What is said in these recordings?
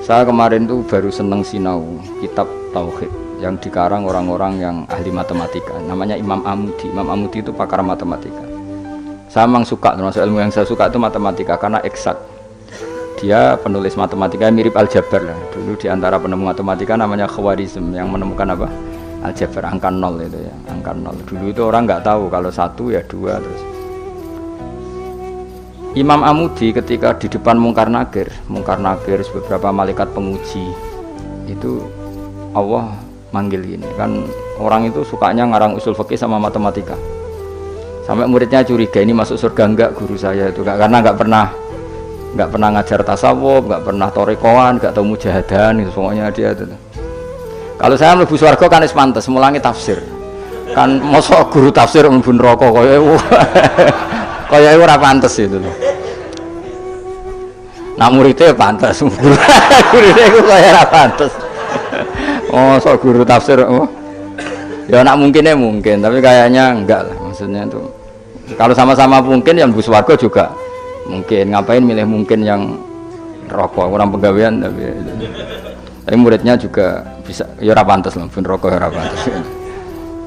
Saya kemarin tuh baru seneng sinau kitab Tauhid yang dikarang orang-orang yang ahli matematika. Namanya Imam Amudi. Imam Amudi itu pakar matematika. Saya memang suka, termasuk ilmu yang saya suka itu matematika karena eksak. Dia penulis matematika mirip aljabar lah. Dulu diantara penemu matematika namanya Khwarizm yang menemukan apa? Aljabar, angka nol itu ya, angka nol. Dulu itu orang nggak tahu kalau satu ya dua terus. Imam Amudi ketika di depan Mungkar Nakir beberapa malaikat penguji itu Allah manggil ini kan orang itu sukanya ngarang usul fikih sama matematika sampai muridnya curiga ini masuk surga enggak guru saya itu karena nggak pernah ngajar tasawuf, nggak pernah torekoan, nggak tahu mujahadan itu pokoknya dia itu. Kalau saya mlebu swarga kan wis pantes mulangi tafsir kan mosok guru tafsir mlebu neraka kaya ora pantes itu loh. Nah muridnya pantes, muridnya itu kaya ora pantes. Oh, so guru tafsir, oh. Ya nak mungkinnya mungkin, tapi kayaknya enggak lah. Maksudnya itu, kalau sama-sama mungkin yang bus warga juga mungkin. Ngapain milih mungkin yang rokok orang pegawaian, tapi muridnya juga bisa. Ya ora pantes lah, pun rokok ora pantes.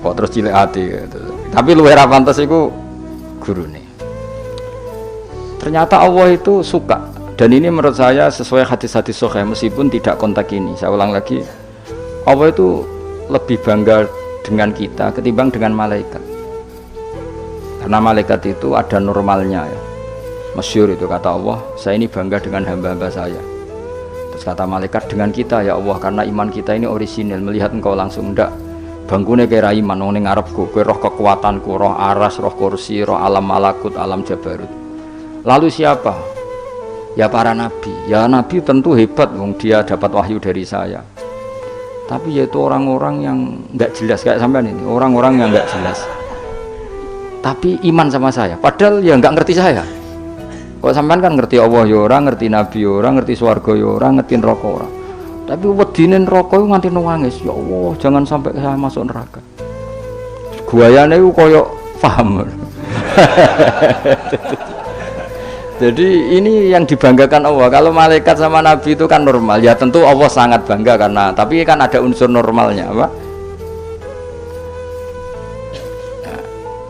Kok terus cilik hati gitu. Tapi luwih ora pantes itu guru nih. Ternyata Allah itu suka. Dan ini menurut saya sesuai hadis-hadis sahih meskipun tidak kontak ini. Saya ulang lagi, Allah itu lebih bangga dengan kita ketimbang dengan malaikat. Karena malaikat itu ada normalnya ya. Masyhur itu kata Allah, saya ini bangga dengan hamba-hamba saya. Terus kata malaikat dengan kita ya Allah karena iman kita ini orisinil, melihat engkau langsung ndak. Bangkune kira iman wong ning ngarepku, kowe roh kekuatanku, roh aras, roh kursi, roh alam malakut, alam jabarut. Lalu siapa? Ya para nabi. Ya nabi tentu hebat wong dia dapat wahyu dari saya. Tapi yaitu orang-orang yang enggak jelas kayak sampean ini, orang-orang yang enggak jelas. Tapi iman sama saya, padahal ya enggak ngerti saya. Kok sampean kan ngerti Allah ya ora, ngerti nabi ya ora, ngerti swarga ya ora, ngerti neraka ora. Tapi wedine neraka iku nganti nangis, ya Allah, jangan sampai saya masuk neraka. Guayane iku koyo paham. Jadi ini yang dibanggakan Allah. Kalau malaikat sama nabi itu kan normal. Ya tentu Allah sangat bangga karena tapi kan ada unsur normalnya, apa? Nah,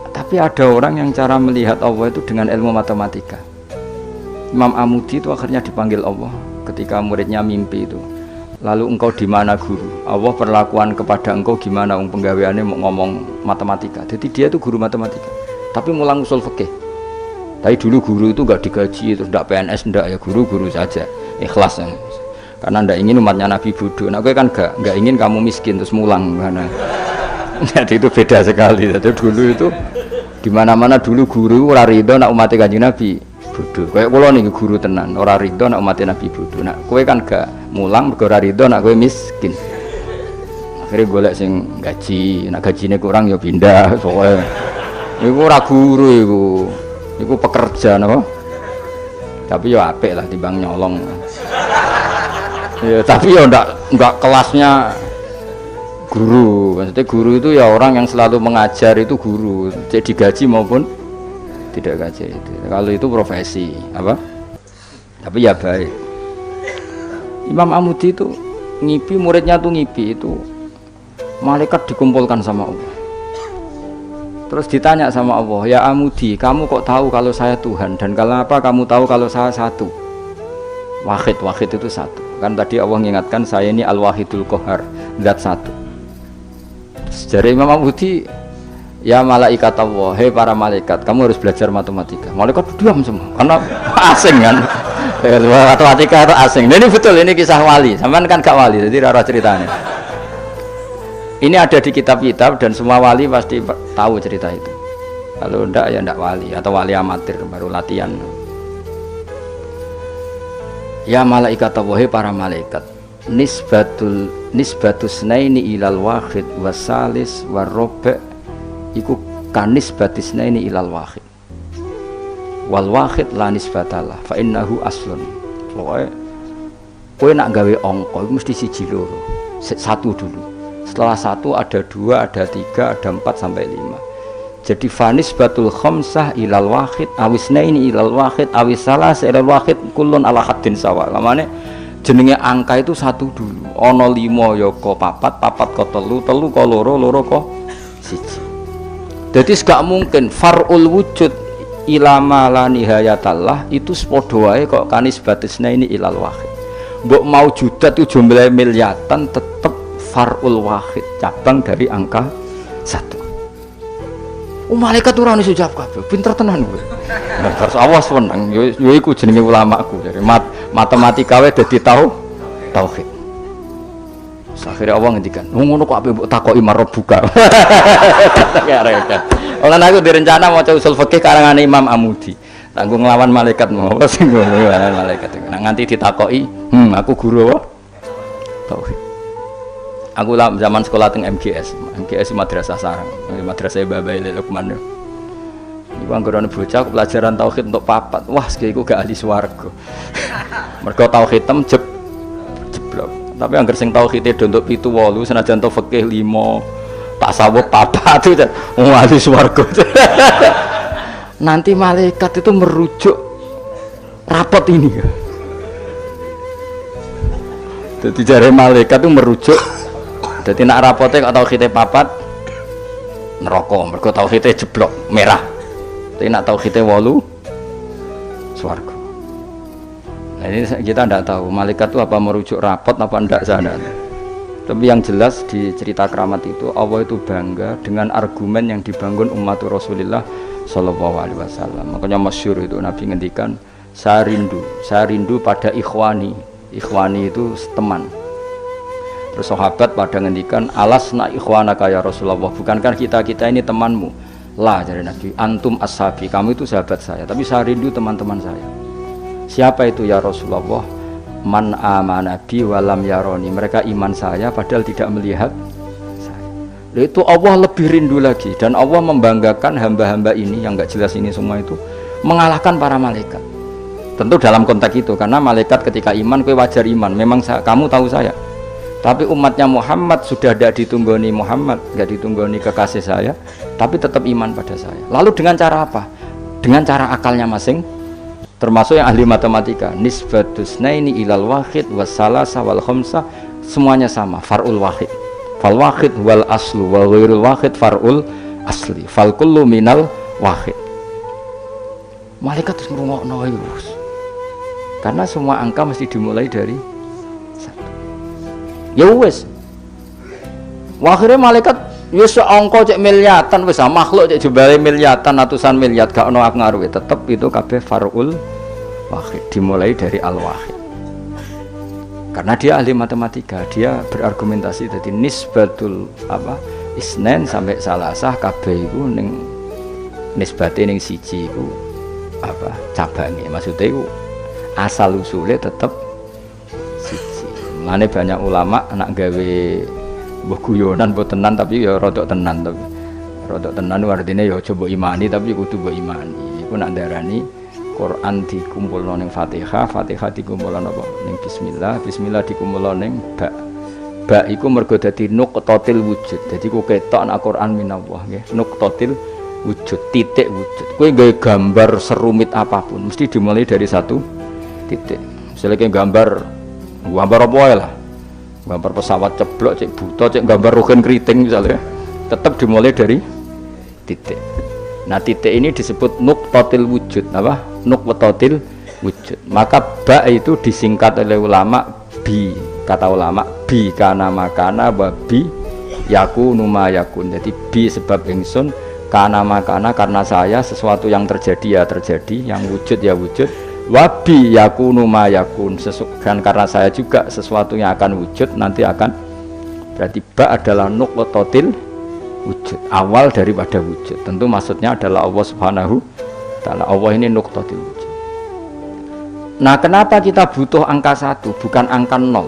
tapi ada orang yang cara melihat Allah itu dengan ilmu matematika. Imam Amudi itu akhirnya dipanggil Allah ketika muridnya mimpi itu. Lalu engkau di mana guru? Allah perlakuan kepada engkau gimana? Penggaweannya mau ngomong matematika. Jadi dia itu guru matematika. Tapi mulang usul fikih. Tapi dulu guru itu enggak digaji, terus enggak PNS, enggak ya guru saja, ikhlas ya. Karena enggak ingin umatnya Nabi bodoh. Nah, gue kan enggak ingin kamu miskin terus mulang karena jadi itu beda sekali. Jadi dulu itu di mana-mana dulu guru ora rido nak umatnya Kanjeng Nabi bodoh. Kayak kula niki guru tenan, ora rido nak umatnya Nabi bodoh. Nah, kowe kan enggak mulang mergo ora rido nak kowe miskin. Akhirnya golek sing gaji, nak gajine kurang ya pindah soalnya. Iku ora guru iku. Iku pekerja napa? Tapi ya apik lah timbang nyolong. Ya tapi ya enggak kelasnya guru. Maksudnya guru itu ya orang yang selalu mengajar itu guru, jadi digaji maupun tidak gaji itu. Kalau itu profesi, apa? Tapi ya baik. Imam Amudi itu ngipi muridnya tuh ngipi itu malaikat dikumpulkan sama Allah. Terus ditanya sama Allah, ya Amudi, kamu kok tahu kalau saya Tuhan dan kenapa kamu tahu kalau saya satu? Wahid itu satu. Kan tadi Allah mengingatkan saya ini Al-Wahidul Qahar, zat satu. Dari Imam Amudi, ya malaikat Allah, hei para malaikat, kamu harus belajar matematika. Malaikat diam semua, karena asing kan. Matematika itu asing. Nah, ini betul, ini kisah wali. Sampean kan gak wali, jadi rara ceritanya. Ini ada di kitab-kitab dan semua wali pasti tahu cerita itu. Kalau enggak ya enggak wali atau wali amatir baru latihan. Ya malaikat Allah, para malaikat. Nisbatus naini ilal wahid wasalis warrobe iku kanisbatis naini ilal wahid. Wal wahid la nisbatalah fa innahu aslun. Pokoke kowe nak gawe angka iku mesti siji loro. Satu dulu. Setelah satu ada dua, ada tiga, ada 4 sampai 5. Jadi fanis batul khamsah ilal wahid awisna ini ilal wahid awisalah ilal wahid kulun ala haddin sawa. Lamane jenenge angka itu satu dulu. Ana 5 ya kok 4, 4 kok 3, 3 kok 2, 2 kok 1. Jadi gak mungkin far'ul wujud ilama la nihayatallah itu sepodo wae kok kanisbatisna ini ilal wahid. Mbok maujudat itu jumlah miliatan tetep far'ul wahid, cabang dari angka 1. Malaikat ora iso jawab kabeh, pinter tenan kowe. Terus awas wenang, yo iku jenenge ulamaku. Jadi matematika wae dadi tauhid. Akhirnya Allah ngendikan, ngono kok ape mbok takoki marbuka. Ya rek. Olan aku direncana maca usul fikih karangane Imam Amudi. Tanggung nglawan malaikat mau sing nglawan malaikat. Nah nganti ditakoki, aku guru apa? Tauhid. Aku lah zaman sekolah teng MGS Madrasah Sarang, Madrasah Babai Lukman. Iku anggere bocah pelajaran tauhid untuk papat. Wah, iku gak ahli swarga. Mergo tauhid tem jeblok. Tapi anggar sing tauhide untuk 7 8 senajan tau fikih 5 tasawuf papat itu ahli swarga. Nanti malaikat itu merujuk rapot ini. Jadi jare malaikat itu merujuk. Jadi nak rapotnya kok tauhide papat neraka, mergo tauhide jeblok merah. Tapi nak tauhide 8 swarga. Nah ini kita tidak tahu malaikat itu apa merujuk rapot apa tidak sana. Tapi yang jelas di cerita keramat itu Allah itu bangga dengan argumen yang dibangun umat Rasulullah Shallallahu Alaihi Wasallam. Makanya masyhur itu Nabi ngendikan saya rindu pada ikhwani. Ikhwani itu teman. Terus sahabat pada ngendikan alasna ikhwanaka ya Rasulullah, bukankah kita ini temanmu? Lah jadi Nabi, antum ashabi, kamu itu sahabat saya, tapi saya rindu teman-teman saya. Siapa itu ya Rasulullah? Man amana bi walam yaroni, mereka iman saya padahal tidak melihat saya. Itu Allah lebih rindu lagi, dan Allah membanggakan hamba-hamba ini yang enggak jelas ini semua itu mengalahkan para malaikat. Tentu dalam konteks itu, karena malaikat ketika iman, kowe wajar iman, memang kamu tahu saya. Tapi umatnya Muhammad sudah tidak ditunggoni Muhammad, nggak ditunggoni kekasih saya, tapi tetap iman pada saya. Lalu dengan cara apa? Dengan cara akalnya masing, termasuk yang ahli matematika. Nisbatus naini ilal wahid wassalasa wal khamsah, semuanya sama, far'ul wahid. Fal wahid wal aslu wal ghairul wahid far'ul asli. Fal kullu minal wahid. Malaikat terus ngrungokno wis. Karena semua angka mesti dimulai dari ya wis. Akhirnya malaikat ya seangka cek miliatan wis makhluk cek jumlahe miliatan ratusan miliar gak ono ngaruhe, tetep itu kabeh far'ul wahid, dimulai dari al-wahid. Karena dia ahli matematika, dia berargumentasi tadi nisbatul isnen sampai salasah kabeh iku ning nisbate ning siji iku cabange. Maksudnya iku asal usulnya tetep Mane banyak ulama anak gawe mbah guyonan mbah tenan tapi ya rodok tenan, tapi rodok tenan artinya ya coba imani tapi kudu mbok imani. Iku nak darani Quran dikumpulno ning Fatihah, Fatihah dikumpulno apa ning bismillah, bismillah dikumpulno ning ba. Ba iku mergo dadi nuqtatil wujud. Dadi ku ketok nek Quran minallah nggih, nuqtatil wujud, titik wujud. Kowe gawe gambar serumit apapun mesti dimulai dari satu titik. Misalnya gambar apa wae lah, gambar pesawat ceblok cek buta cek gambar rugen keriting misalnya, tetap dimulai dari titik. Nah titik ini disebut nuqtatil wujud, apa? Nuqtatil wujud. Maka ba itu disingkat oleh ulama bi, kata ulama bi kana makana wa bi yakunu ma yakun. Jadi bi sebab ingsun, kana makana karena saya, sesuatu yang terjadi ya terjadi, yang wujud ya wujud. Wabi yakunu ma yakun, dan karena saya juga sesuatu yang akan wujud nanti akan, berarti ba adalah nuqtatil wujud, awal daripada wujud. Tentu maksudnya adalah Allah Subhanahu taala. Allah ini nuqtatil wujud. Nah kenapa kita butuh angka 1 bukan angka 0?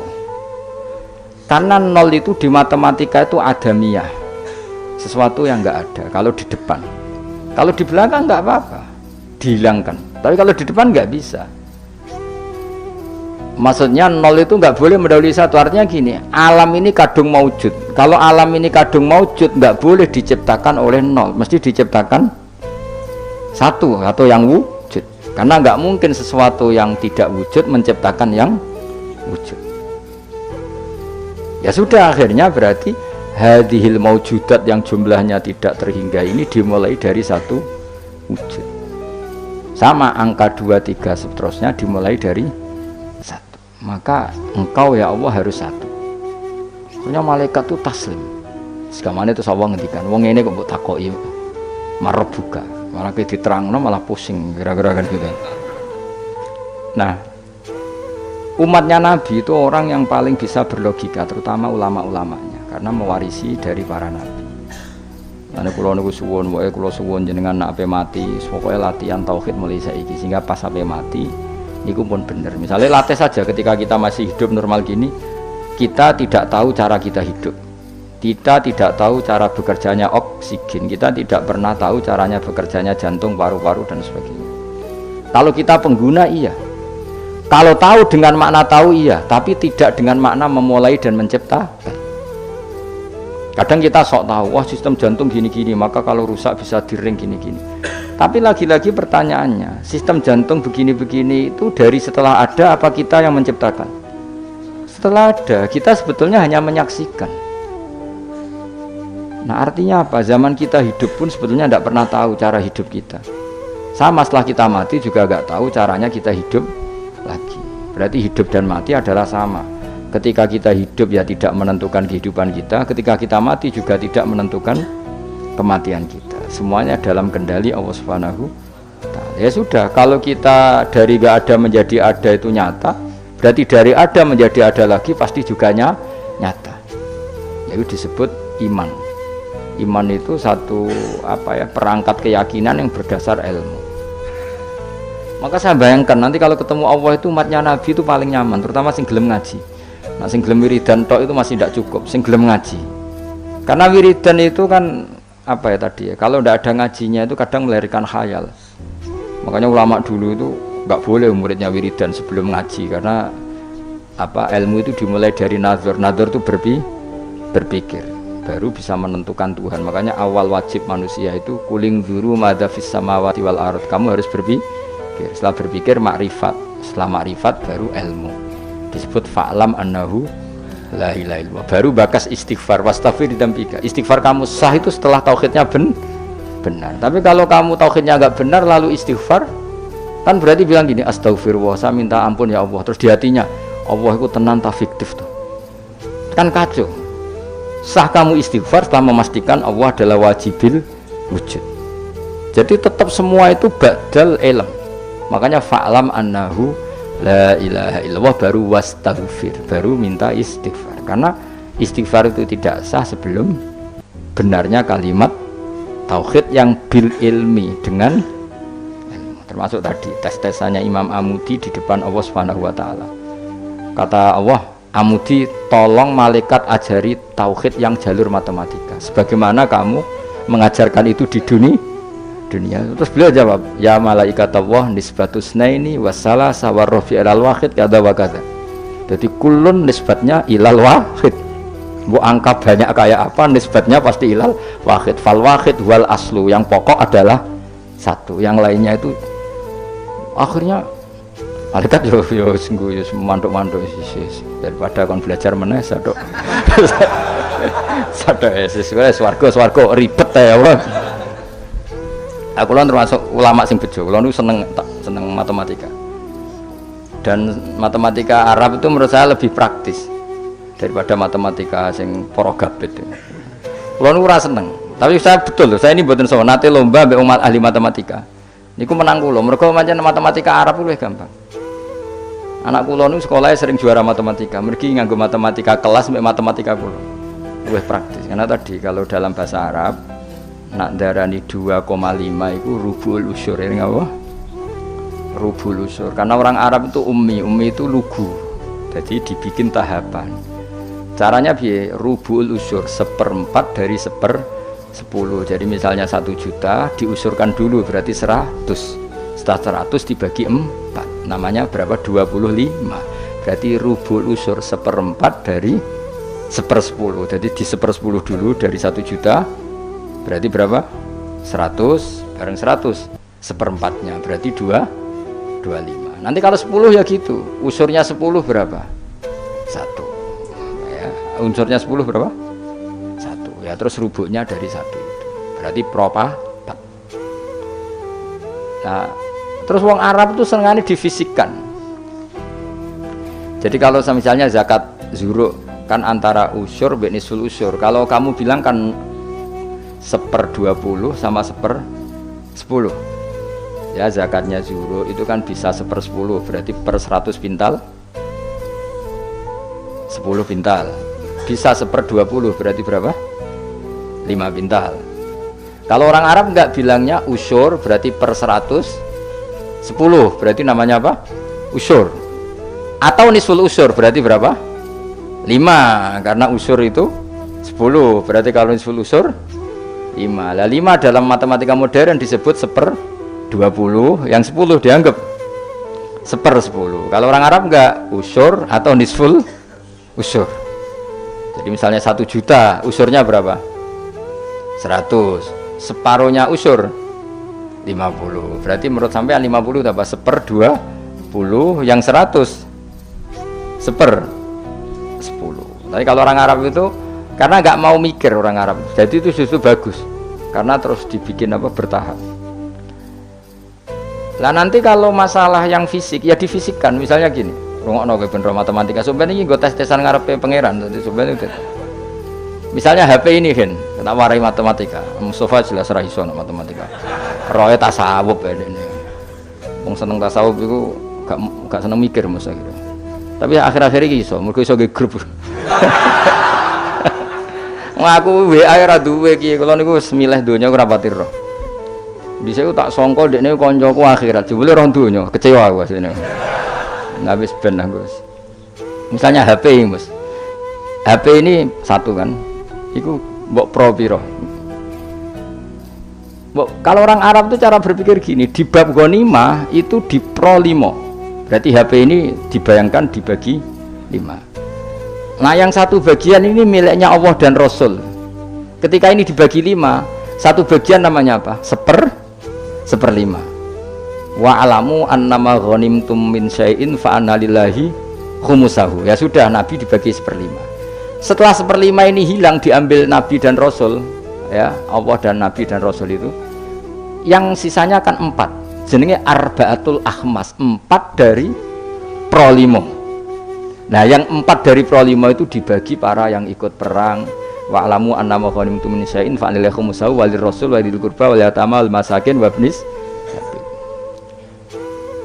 Karena 0 itu di matematika itu adamiyah, sesuatu yang enggak ada. Kalau di depan, kalau di belakang enggak apa-apa, dihilangkan. Tapi kalau di depan nggak bisa. Maksudnya 0 itu nggak boleh mendahului 1. Artinya gini, alam ini kadung maujud. Kalau alam ini kadung maujud nggak boleh diciptakan oleh 0, mesti diciptakan 1 atau yang wujud. Karena nggak mungkin sesuatu yang tidak wujud menciptakan yang wujud. Ya sudah, akhirnya berarti hadhil maujudat yang jumlahnya tidak terhingga ini dimulai dari satu wujud. Sama angka 2, 3 seterusnya dimulai dari satu. Maka engkau ya Allah harus satu. Punya malaikat itu taslim. Sekamane itu Allah ngendikan, wong ini kok mbok takoki marab buka. Malah diterangno malah pusing kira-kira kan gitu. Nah, umatnya Nabi itu orang yang paling bisa berlogika, terutama ulama-ulamanya, karena mewarisi dari para nabi. Ane kula niku suwun, wae kula suwun jenengan nek ape mati, pokoke latihan tauhid mulai saiki sehingga pas ape mati niku pun bener. Misalnya latih saja ketika kita masih hidup normal gini, kita tidak tahu cara kita hidup. Kita tidak tahu cara bekerjanya oksigen, kita tidak pernah tahu caranya bekerjanya jantung, paru-paru dan sebagainya. Kalau kita pengguna iya. Kalau tahu dengan makna tahu iya, tapi tidak dengan makna memulai dan menciptakan. Kadang kita sok tahu, wah sistem jantung gini-gini, maka kalau rusak bisa diring gini-gini. Tapi lagi-lagi pertanyaannya, sistem jantung begini-begini itu dari setelah ada apa kita yang menciptakan? Setelah ada, kita sebetulnya hanya menyaksikan. Nah artinya apa? Zaman kita hidup pun sebetulnya tidak pernah tahu cara hidup kita. Sama setelah kita mati juga nggak tahu caranya kita hidup lagi. Berarti hidup dan mati adalah sama. Ketika kita hidup ya tidak menentukan kehidupan kita, ketika kita mati juga tidak menentukan kematian kita. Semuanya dalam kendali Allah Subhanahu wa ta'ala. Ya sudah, kalau kita dari gak ada menjadi ada itu nyata, berarti dari ada menjadi ada lagi pasti juga nyata. Itu disebut iman. Iman itu satu perangkat keyakinan yang berdasar ilmu. Maka saya bayangkan nanti kalau ketemu Allah itu umatnya Nabi itu paling nyaman, terutama sing gelem ngaji. Nah sing gelem wiridan tok itu masih tidak cukup, sing gelem ngaji. Karena wiridan itu kan kalau tidak ada ngajinya itu kadang melahirkan khayal. Makanya ulama dulu itu nggak boleh muridnya wiridan sebelum ngaji, karena ilmu itu dimulai dari nazar. Nazar itu berpikir, baru bisa menentukan Tuhan. Makanya awal wajib manusia itu kuling dzuru madza fis samawati wal ardh. Kamu harus berpikir. Setelah berpikir makrifat, setelah makrifat baru ilmu. Disebut fa'lam annahu la ilaha illallah. Baru bakas istighfar, wastaghfir dzambika. Istighfar kamu sah itu setelah tauhidnya benar. Tapi kalau kamu tauhidnya enggak benar lalu istighfar, kan berarti bilang gini, astaghfirullah, saya minta ampun ya Allah. Terus di hatinya, Allah itu tenan ta fiktif tuh. Kan kacau. Sah kamu istighfar setelah memastikan Allah adalah wajibil wujud. Jadi tetap semua itu badal ilm. Makanya fa'lam annahu la ilaha illallah baru wastaghfir, baru minta istighfar. Karena istighfar itu tidak sah sebelum benarnya kalimat tauhid yang bil ilmi dengan ilmu. Termasuk tadi tes-tesannya Imam Amudi di depan Allah Subhanahu wa taala. Kata Allah, Amudi tolong malaikat ajari tauhid yang jalur matematika sebagaimana kamu mengajarkan itu di dunia. Terus beliau jawab, ya malaikat Allah nisbatus naini wassalah sawarrofi ilal wahid kada wa kada. Jadi kulun nisbatnya ilal wahid. Bu angka banyak kayak apa nisbatnya pasti ilal wahid. Fal wahid wal aslu, yang pokok adalah satu, yang lainnya itu akhirnya malaikat yo sungguh yo manduk-manduk daripada kon belajar meneh sadok. Sadok swarga ribet ya Allah. Aku termasuk ulama sing bejo, kalau nu seneng matematika. Dan matematika Arab itu menurut saya lebih praktis daripada matematika sing porogabit. Kalau nu ora seneng, tapi saya betul, saya ini mboten sowan nate lomba mbek umat ahli matematika. Niku menang kula, mergo pancen matematika Arab luwih gampang. Anak kula nu sekolahnya sering juara matematika, mergi nganggo matematika kelas mbek matematika kula. Luwih praktis. Karena tadi kalau dalam bahasa Arab nak darani 2,5 itu rubul usur, ini apa? Rubul usur. Karena orang Arab itu ummi itu lugu. Jadi dibikin tahapan. Caranya biar rubul usur 1/4 dari 1/10. Jadi misalnya 1 juta diusurkan dulu berarti 100. Setelah 100 dibagi 4. Namanya berapa? 25. Berarti rubul usur 1/4 dari 1/10. Jadi di 1/10 dulu dari 1 juta. Berarti berapa? 100 bareng 100 1/4-nya berarti 25. Nanti kalau 10 ya gitu, usurnya 10 berapa? unsurnya 10 berapa? 1. Ya terus rubuknya dari 1 itu. Berarti propa. Nah, terus wong Arab itu senengane difisikkan. Jadi kalau misalnya zakat zuru kan antara usyur dan nisful usyur. Kalau kamu bilang kan 1/20 sama 1/10. Ya zakatnya zuru itu kan bisa 1/10, berarti per 100 pintal 10 pintal. Bisa 1/20 berarti berapa? 5 pintal. Kalau orang Arab enggak bilangnya usyur berarti per 100 10 berarti namanya apa? Usyur. Atau nisful usyur berarti berapa? 5, karena usyur itu 10 berarti kalau nisful usyur 5. Lah 5 dalam matematika modern disebut 1/20, yang 10 dianggap 1/10. Kalau orang Arab enggak usyur atau nisful usyur. Jadi misalnya 1 juta usyurnya berapa? 100. Separuhnya usyur 50. Berarti menurut sampean 50 tambah 1/20 yang 100 1/10. Tapi kalau orang Arab itu karena nggak mau mikir orang Arab, jadi itu justru bagus karena terus dibikin apa bertahap. Lah nanti kalau masalah yang fisik ya difisikkan, misalnya gini, rungokno kowe bener matematika, sebenarnya ini gue tes-tesan ngarepe pangeran, jadi sebenarnya misalnya HP ini kan, kita warai matematika, Mustafa jelas ra iso matematika. Roe tasawuf ya ini. Wong seneng tasawuf itu gak seneng mikir masa gitu. Tapi akhir-akhir ini iso, mergo iso nge grup. Ngaku WA ora duwe iki, kula niku wis milih donya ora pati roh. Dhisik tak sangka dekne kancaku akhirat, jebule roh donya, kecewa aku asline. Nah wis ben aku. Misalnya HP Mas. HP ini satu kan. Iku mbok pro piro? Kalau orang Arab itu cara berpikir gini, di bab ghanimah itu di pro 5. Berarti HP ini dibayangkan dibagi 5. Nah, yang satu bagian ini miliknya Allah dan Rasul. Ketika ini dibagi 5, satu bagian namanya apa? 1/5. Wa alamu annama ghanimtum min syai'in fa anna lillahi khumusahu. Ya sudah, Nabi dibagi 1/5. Setelah 1/5 ini hilang diambil Nabi dan Rasul, ya Allah dan Nabi dan Rasul itu, yang sisanya kan 4. Jenenge arba'atul akhmas, 4 dari pro 5. Nah yang 4 dari pro 5 itu dibagi para yang ikut perang. Wa'lamu annama ghanimtum min syai'in fa anna lillahi khumusahu walir rasul walil qurba wal yatama wal masakin wabnis.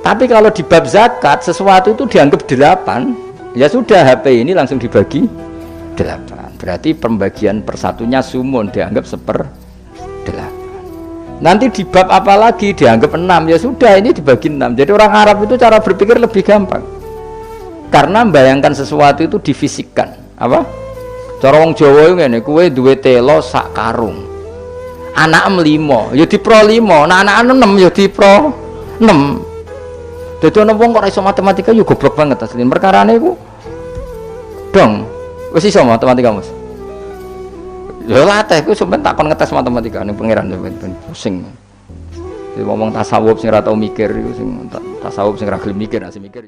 Tapi kalau di bab zakat sesuatu itu dianggap 8, ya sudah HP ini langsung dibagi 8. Berarti pembagian persatunya sumun dianggap 1/8. Nanti di bab apa lagi dianggap 6, ya sudah ini dibagi 6. Jadi orang Arab itu cara berpikir lebih gampang karena membayangkan sesuatu itu difisikkan. Apa? Cara wong Jawa ngene, kowe duwe telo sak karung, anak 5 ya di pro 5, nah anak 6 ya di pro 6. Jadi ana wong kok iso matematika yo goblok banget asline. Perkarane iku dong wis iso matematika Mas. Ya latih ku sampeyan takon ngetes matematika ning pangeran ben pusing. Jadi ngomong tasawuf sing ora tau mikir iku sing tasawuf sing ora gelem mikir, asih mikir.